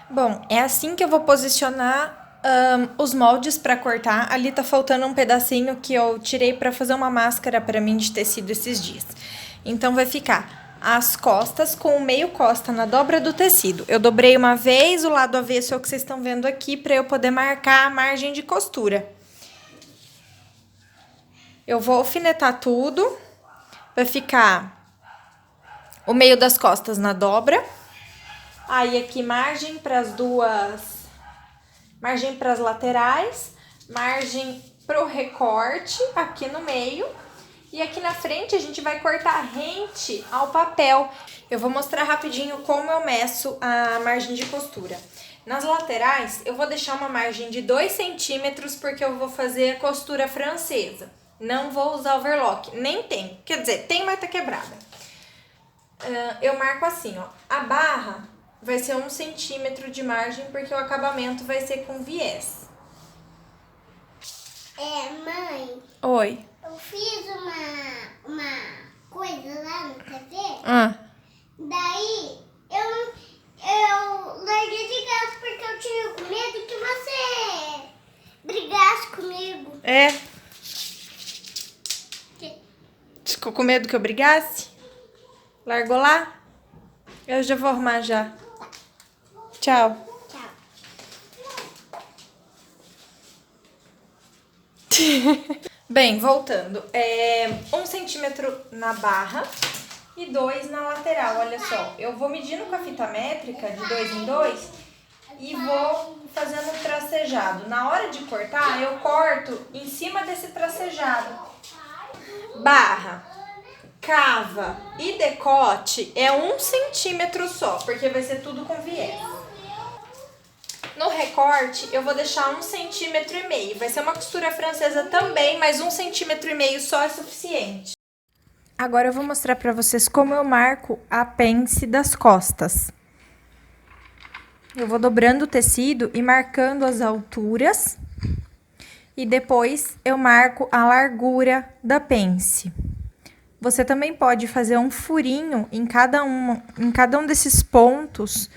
Bom, é assim que eu vou posicionar os moldes para cortar. Ali tá faltando um pedacinho que eu tirei para fazer uma máscara para mim de tecido esses dias. Então vai ficar as costas com o meio costa na dobra do tecido. Eu dobrei uma vez, o lado avesso é o que vocês estão vendo aqui para eu poder marcar a margem de costura. Eu vou alfinetar tudo. Vai ficar o meio das costas na dobra. Aí aqui margem para as duas, margem para as laterais, margem para o recorte aqui no meio. E aqui na frente a gente vai cortar rente ao papel. Eu vou mostrar rapidinho como eu meço a margem de costura. Nas laterais eu vou deixar uma margem de 2 centímetros porque eu vou fazer a costura francesa. Não vou usar overlock, nem tem. Quer dizer, tem, mas tá quebrada. Eu marco assim, ó. A barra vai ser 1 centímetro de margem porque o acabamento vai ser com viés. Mãe. Oi. Eu fiz uma coisa lá no TV. Daí eu larguei de graça porque eu tinha com medo que você brigasse comigo. É? Ficou com medo que eu brigasse? Largou lá? Eu já vou arrumar já. Tchau. Tchau. Bem, voltando. 1 centímetro na barra e 2 na lateral. Olha só, eu vou medindo com a fita métrica de 2 em 2 e vou fazendo um tracejado. Na hora de cortar, eu corto em cima desse tracejado. Barra, cava e decote é 1 centímetro só, porque vai ser tudo com viés. No recorte, eu vou deixar 1,5 centímetro. Vai ser uma costura francesa também, mas 1,5 centímetro só é suficiente. Agora eu vou mostrar pra vocês como eu marco a pence das costas. Eu vou dobrando o tecido e marcando as alturas. E depois eu marco a largura da pence. Você também pode fazer um furinho em cada um desses pontos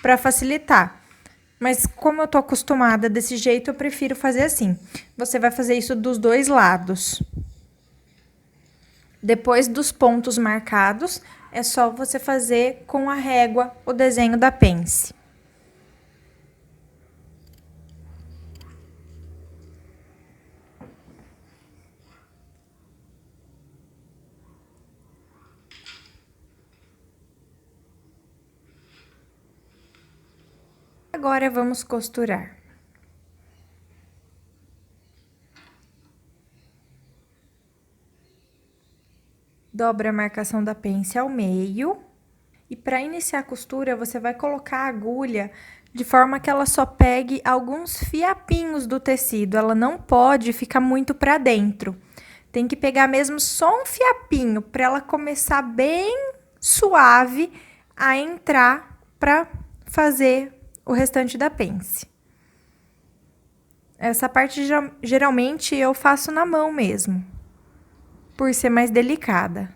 para facilitar. Mas como eu tô acostumada desse jeito, eu prefiro fazer assim. Você vai fazer isso dos dois lados. Depois dos pontos marcados, é só você fazer com a régua o desenho da pence. Agora vamos costurar. Dobra a marcação da pence ao meio. E para iniciar a costura, você vai colocar a agulha de forma que ela só pegue alguns fiapinhos do tecido. Ela não pode ficar muito para dentro. Tem que pegar mesmo só um fiapinho para ela começar bem suave a entrar para fazer o restante da pence. Essa parte geralmente eu faço na mão mesmo, por ser mais delicada.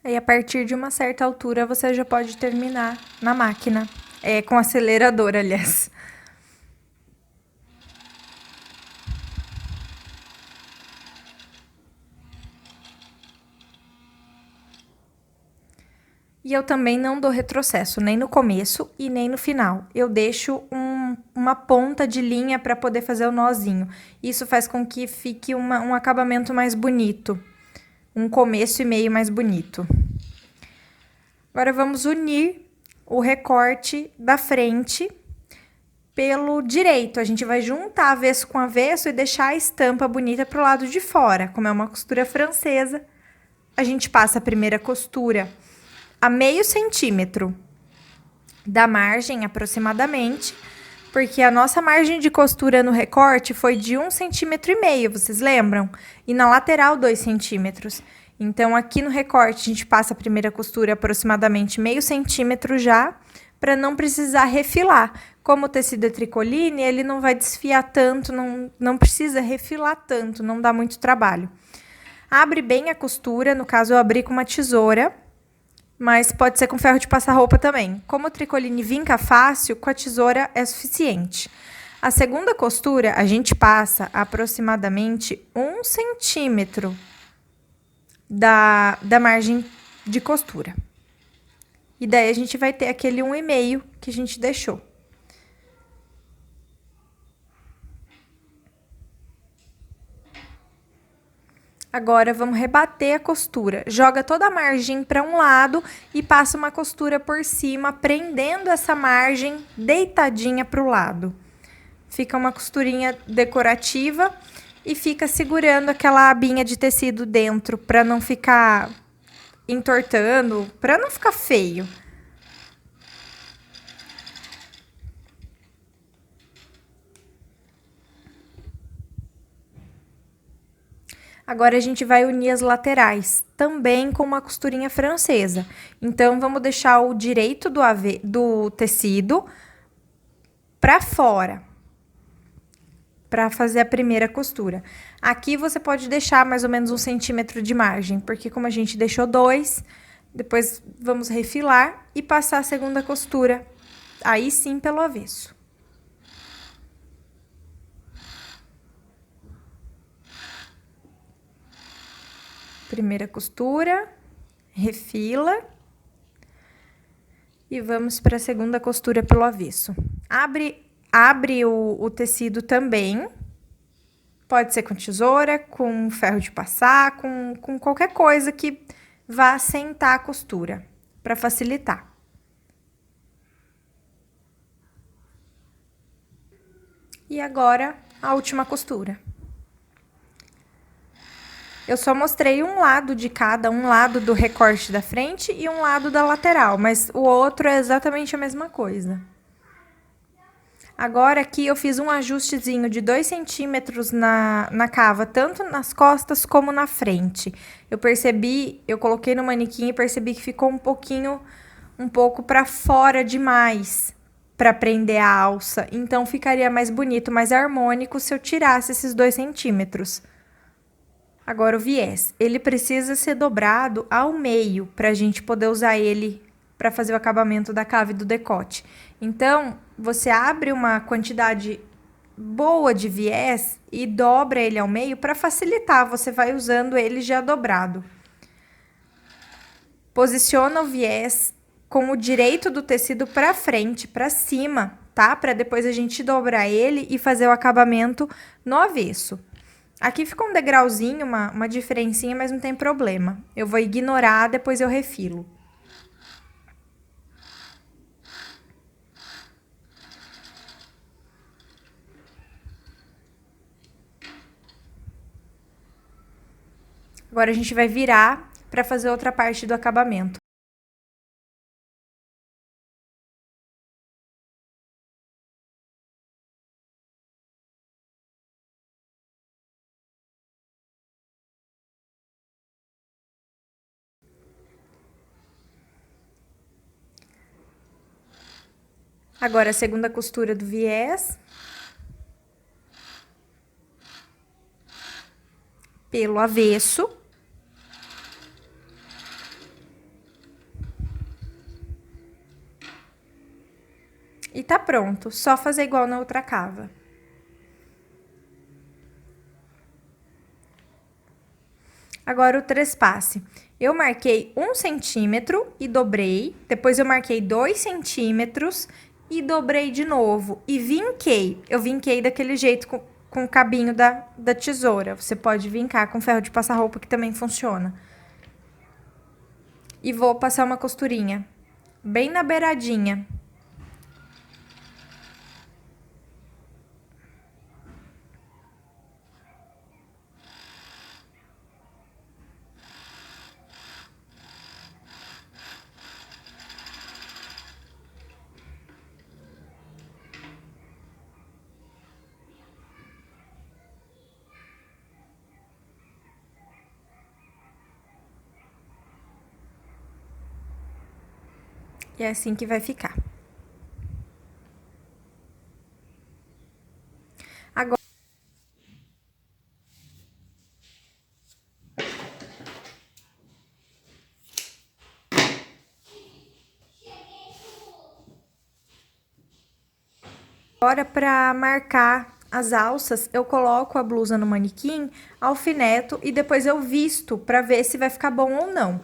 Aí, a partir de uma certa altura, você já pode terminar na máquina. Com acelerador, aliás. E eu também não dou retrocesso, nem no começo e nem no final. Eu deixo uma ponta de linha para poder fazer o nozinho. Isso faz com que fique um acabamento mais bonito. Um começo e meio mais bonito. Agora, vamos unir o recorte da frente pelo direito. A gente vai juntar avesso com avesso e deixar a estampa bonita pro lado de fora. Como é uma costura francesa, a gente passa a primeira costura a 0,5 centímetro da margem, aproximadamente, porque a nossa margem de costura no recorte foi de 1,5 centímetro, vocês lembram? E na lateral, 2 centímetros. Então, aqui no recorte, a gente passa a primeira costura aproximadamente meio centímetro já, para não precisar refilar. Como o tecido é tricoline, ele não vai desfiar tanto, não precisa refilar tanto, não dá muito trabalho. Abre bem a costura, no caso eu abri com uma tesoura, mas pode ser com ferro de passar roupa também. Como o tricoline vinca fácil, com a tesoura é suficiente. A segunda costura, a gente passa aproximadamente 1 centímetro da margem de costura. E daí a gente vai ter aquele 1,5 que a gente deixou. Agora, vamos rebater a costura. Joga toda a margem para um lado e passa uma costura por cima, prendendo essa margem deitadinha para o lado. Fica uma costurinha decorativa e fica segurando aquela abinha de tecido dentro, para não ficar entortando, para não ficar feio. Agora, a gente vai unir as laterais, também com uma costurinha francesa. Então, vamos deixar o direito do tecido para fora, para fazer a primeira costura. Aqui, você pode deixar mais ou menos 1 centímetro de margem, porque como a gente deixou 2, depois vamos refilar e passar a segunda costura, aí sim pelo avesso. Primeira costura, refila e vamos para a segunda costura pelo avesso. Abre o tecido também, pode ser com tesoura, com ferro de passar, com qualquer coisa que vá assentar a costura, para facilitar. E agora, a última costura. Eu só mostrei um lado de cada, um lado do recorte da frente e um lado da lateral, mas o outro é exatamente a mesma coisa. Agora, aqui eu fiz um ajustezinho de 2 centímetros na cava, tanto nas costas como na frente. Eu coloquei no manequim e percebi que ficou um pouco para fora demais para prender a alça. Então, ficaria mais bonito, mais harmônico se eu tirasse esses 2 centímetros. Agora, o viés, ele precisa ser dobrado ao meio para a gente poder usar ele para fazer o acabamento da cava e do decote. Então, você abre uma quantidade boa de viés e dobra ele ao meio para facilitar, você vai usando ele já dobrado. Posiciona o viés com o direito do tecido para frente, para cima, tá? Para depois a gente dobrar ele e fazer o acabamento no avesso. Aqui ficou um degrauzinho, uma diferencinha, mas não tem problema. Eu vou ignorar, depois eu refilo. Agora, a gente vai virar para fazer outra parte do acabamento. Agora, a segunda costura do viés. Pelo avesso. E tá pronto, só fazer igual na outra cava. Agora, o trespasse. Eu marquei 1 centímetro e dobrei, depois eu marquei 2 centímetros e dobrei de novo. E vinquei, eu vinquei daquele jeito com o cabinho da tesoura. Você pode vincar com ferro de passar roupa, que também funciona. E vou passar uma costurinha bem na beiradinha. E é assim que vai ficar. Agora... Agora, para marcar as alças, eu coloco a blusa no manequim, alfineto e depois eu visto para ver se vai ficar bom ou não.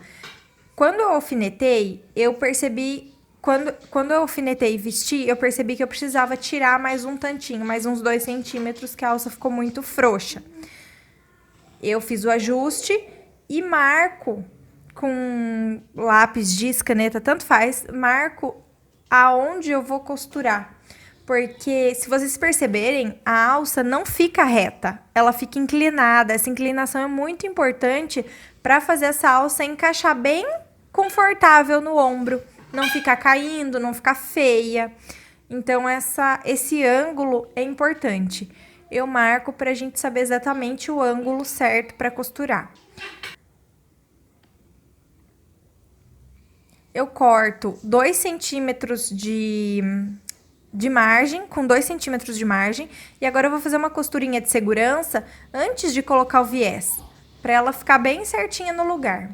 Quando eu alfinetei, eu percebi... Quando eu alfinetei e vesti, eu percebi que eu precisava tirar mais um tantinho, mais uns 2 centímetros, que a alça ficou muito frouxa. Eu fiz o ajuste e marco com lápis, giz, caneta, tanto faz, marco aonde eu vou costurar. Porque, se vocês perceberem, a alça não fica reta, ela fica inclinada. Essa inclinação é muito importante para fazer essa alça encaixar bem confortável no ombro, não ficar caindo, não ficar feia. Então, esse ângulo é importante. Eu marco para a gente saber exatamente o ângulo certo para costurar. Eu corto 2 centímetros de margem, com 2 centímetros de margem. E agora eu vou fazer uma costurinha de segurança antes de colocar o viés, para ela ficar bem certinha no lugar.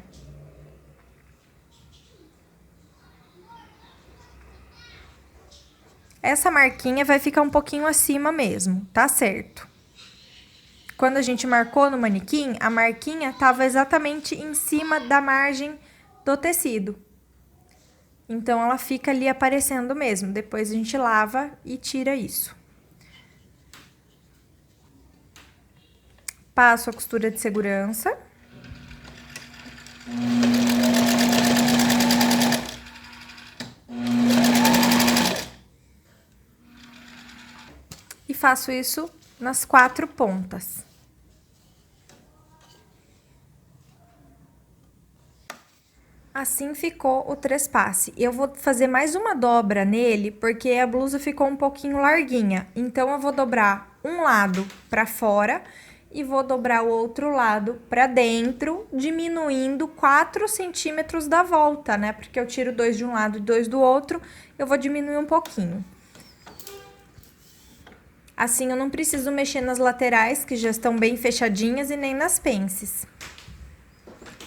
Essa marquinha vai ficar um pouquinho acima mesmo, tá certo? Quando a gente marcou no manequim, a marquinha estava exatamente em cima da margem do tecido. Então, ela fica ali aparecendo mesmo. Depois a gente lava e tira isso. Passo a costura de segurança. E faço isso nas 4 pontas. Assim ficou o trespasse. Eu vou fazer mais uma dobra nele, porque a blusa ficou um pouquinho larguinha. Então, eu vou dobrar um lado pra fora e vou dobrar o outro lado pra dentro, diminuindo 4 centímetros da volta, né? Porque eu tiro 2 de um lado e 2 do outro, eu vou diminuir um pouquinho. Assim, eu não preciso mexer nas laterais, que já estão bem fechadinhas, e nem nas pences.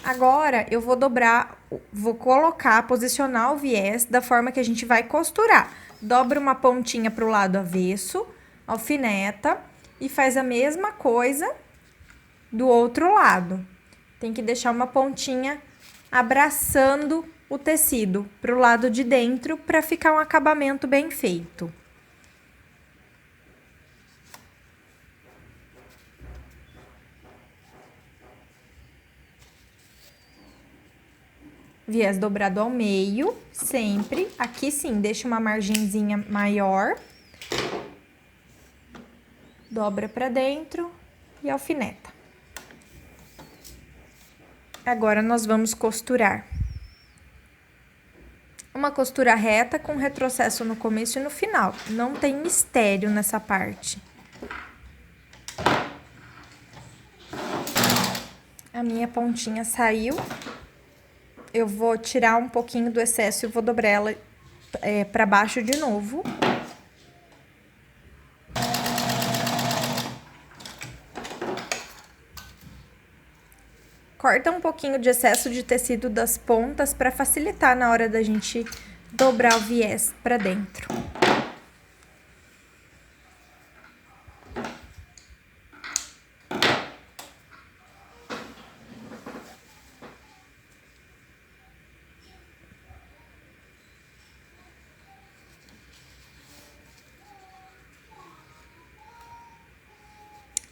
Agora, eu vou dobrar, vou colocar, posicionar o viés da forma que a gente vai costurar. Dobra uma pontinha pro lado avesso, alfineta e faz a mesma coisa do outro lado. Tem que deixar uma pontinha abraçando o tecido pro lado de dentro para ficar um acabamento bem feito. Viés dobrado ao meio, sempre. Aqui sim, deixa uma margenzinha maior. Dobra pra dentro e alfineta. Agora, nós vamos costurar. Uma costura reta com retrocesso no começo e no final. Não tem mistério nessa parte. A minha pontinha saiu. Eu vou tirar um pouquinho do excesso e vou dobrar ela pra baixo de novo. Corta um pouquinho de excesso de tecido das pontas para facilitar na hora da gente dobrar o viés pra dentro.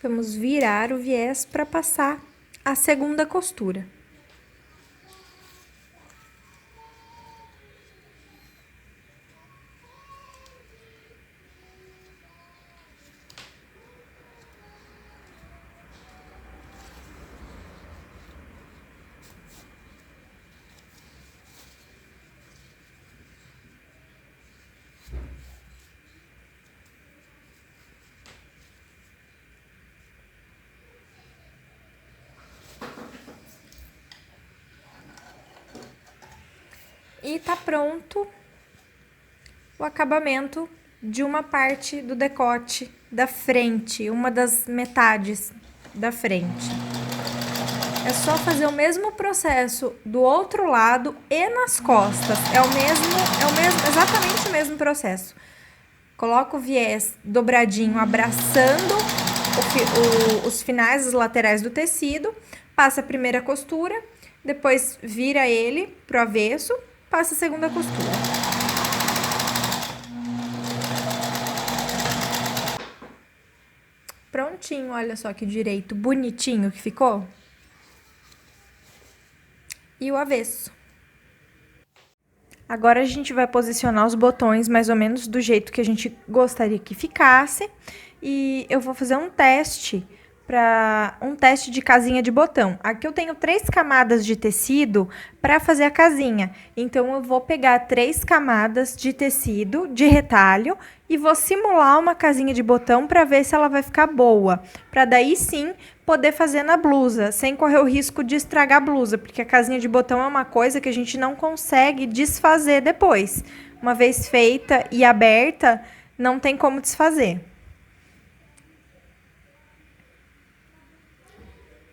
Vamos virar o viés para passar a segunda costura. E tá pronto o acabamento de uma parte do decote da frente, uma das metades da frente. É só fazer o mesmo processo do outro lado e nas costas. Exatamente o mesmo processo. Coloca o viés dobradinho, abraçando os finais, as laterais do tecido. Passa a primeira costura, depois vira ele pro avesso, passa a segunda costura. Prontinho, olha só que direito bonitinho que ficou. E o avesso. Agora a gente vai posicionar os botões mais ou menos do jeito que a gente gostaria que ficasse. E eu vou fazer um teste de casinha de botão. Aqui eu tenho 3 camadas de tecido para fazer a casinha. Então eu vou pegar 3 camadas de tecido de retalho e vou simular uma casinha de botão para ver se ela vai ficar boa, para daí sim poder fazer na blusa, sem correr o risco de estragar a blusa, porque a casinha de botão é uma coisa que a gente não consegue desfazer depois. Uma vez feita e aberta, não tem como desfazer.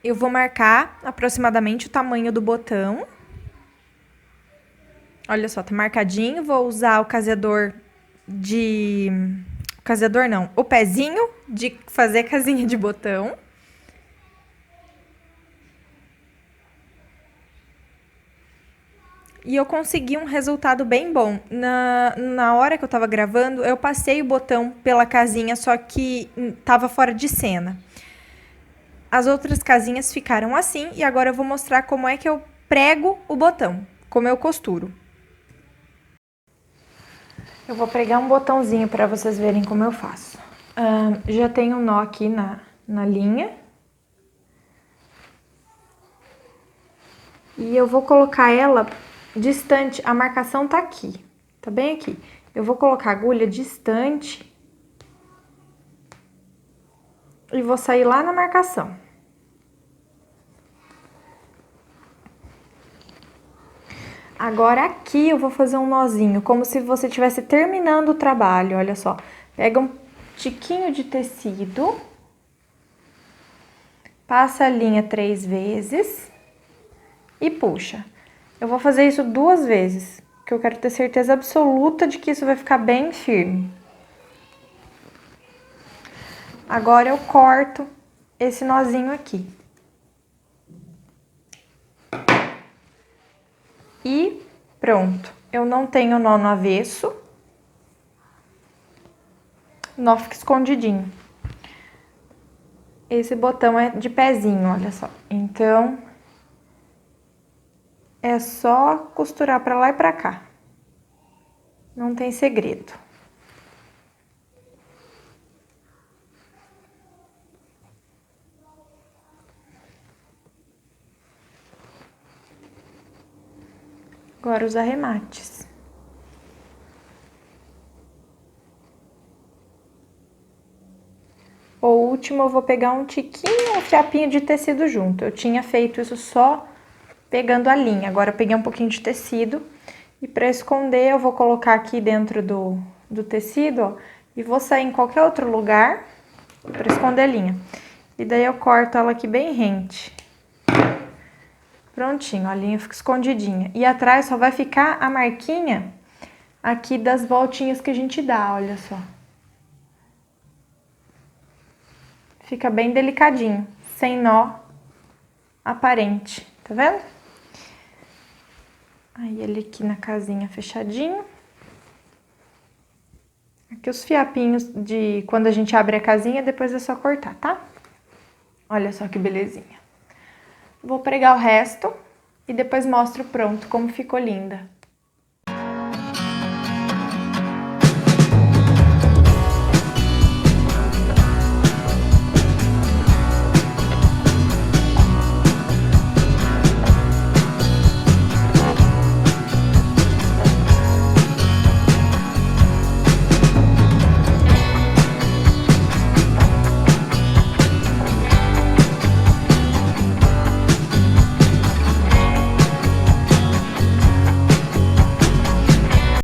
Eu vou marcar aproximadamente o tamanho do botão. Olha só, tá marcadinho. Vou usar o caseador o pezinho de fazer casinha de botão. E eu consegui um resultado bem bom. Na hora que eu tava gravando, eu passei o botão pela casinha, só que tava fora de cena. As outras casinhas ficaram assim, e agora eu vou mostrar como é que eu prego o botão, como eu costuro. Eu vou pregar um botãozinho para vocês verem como eu faço. Já tenho um nó aqui na linha. E eu vou colocar ela distante, a marcação tá aqui, tá bem aqui. Eu vou colocar a agulha distante e vou sair lá na marcação. Agora aqui eu vou fazer um nozinho, como se você estivesse terminando o trabalho, olha só. Pega um tiquinho de tecido, passa a linha 3 vezes e puxa. Eu vou fazer isso 2 vezes, porque eu quero ter certeza absoluta de que isso vai ficar bem firme. Agora eu corto esse nozinho aqui. E pronto. Eu não tenho nó no avesso. O nó fica escondidinho. Esse botão é de pezinho, olha só. Então, é só costurar pra lá e pra cá. Não tem segredo. Agora os arremates. O último eu vou pegar um tiquinho, um fiapinho de tecido junto. Eu tinha feito isso só pegando a linha. Agora eu peguei um pouquinho de tecido e para esconder eu vou colocar aqui dentro do tecido, ó, e vou sair em qualquer outro lugar para esconder a linha. E daí eu corto ela aqui bem rente. Prontinho, a linha fica escondidinha. E atrás só vai ficar a marquinha aqui das voltinhas que a gente dá, olha só. Fica bem delicadinho, sem nó aparente, tá vendo? Aí ele aqui na casinha fechadinho. Aqui os fiapinhos de quando a gente abre a casinha, depois é só cortar, tá? Olha só que belezinha. Vou pregar o resto e depois mostro pronto como ficou linda.